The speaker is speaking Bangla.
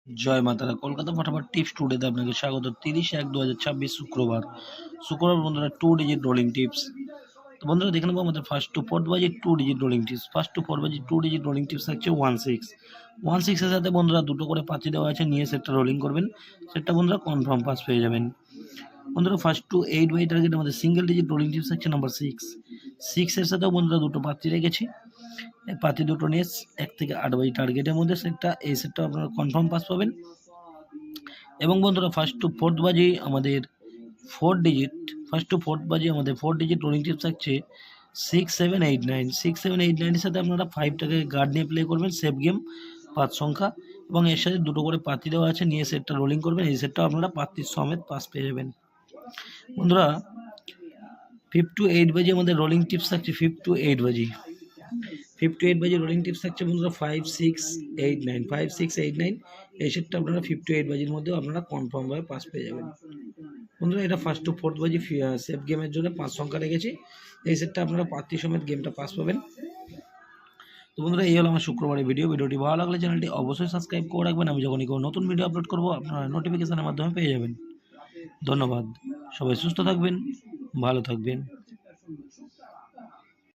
জয় মাতারা কলকাতা ফটাফট টিপস টুডেতে আপনাকে স্বাগত। 30/1/2026 শুক্রবার বন্ধুরা 2 ডিজিট রোলিং টিপস। তো বন্ধুরা দেখে নেবো আমাদের ফার্স্ট টু ফোর্থ বাজি 2 digit rolling tips. First to fourth বাজি 2 ডিজিট রোলিং টিপস থাকছে 16 এর সাথে বন্ধুরা দুটো করে পাঁচি দেওয়া আছে, নিয়ে সেটটা রোলিং করবেন। সেটটা বন্ধুরা কনফার্ম পাস পেয়ে যাবেন। বন্ধুরা ফার্স্ট টু 8 বাই টার্গেট আমাদের সিঙ্গেল ডিজিট রোলিং টিপস থাকছে নাম্বার 6 এর সাথেও বন্ধুরা দুটো পাঁচি রেখেছি। এই পাঁচি দুটো নিয়ে 1 থেকে 8 বাই টার্গেটের মধ্যে এই সেটটা আপনারা কনফার্ম পাস পাবেন। এবং বন্ধুরা ফার্স্ট টু ফোর্থ বাজি আমাদের 4 ডিজিট রোলিং টিপস থাকছে 6 7 8 9 এর সাথে আপনারা 5 টাকা গার্ড নিয়ে প্লে করবেন, সেফ গেম 5 সংখ্যা, এবং এর সাথে দুটো করে পাতি দেওয়া আছে, নিয়ে সেটটা রোলিং করবেন। এই সেটটা আপনারা পাতির সমেত পাস পেয়ে যাবেন। বন্ধুরা 5 টু 8 বাজি আমাদের রোলিং টিপস থাকছে 5 টু 8 বাজি রোলিং টিপস থাকছে বন্ধুরা 5 6 8 9 এই সেটটা আপনারা 5 টু 8 বাজির মধ্যেও আপনারা কনফার্মভাবে পাস পেয়ে যাবেন। বন্ধুরা এটা ফার্স্ট টু ফোর্থ বাজি সেফ গেমের জন্য 5 সংখ্যা রেখেছি। এই সেটটা আপনারা পাতি সমেত গেমটা পাস পাবেন। তো বন্ধুরা এই হলো আমার শুক্রবারের ভিডিওটি ভালো লাগলে চ্যানেলটি অবশ্যই সাবস্ক্রাইব করে রাখবেন। আমি যখনই কোনো নতুন ভিডিও আপলোড করবো আপনারা নোটিফিকেশনের মাধ্যমে পেয়ে যাবেন। ধন্যবাদ, সবাই সুস্থ থাকবেন, ভালো থাকবেন।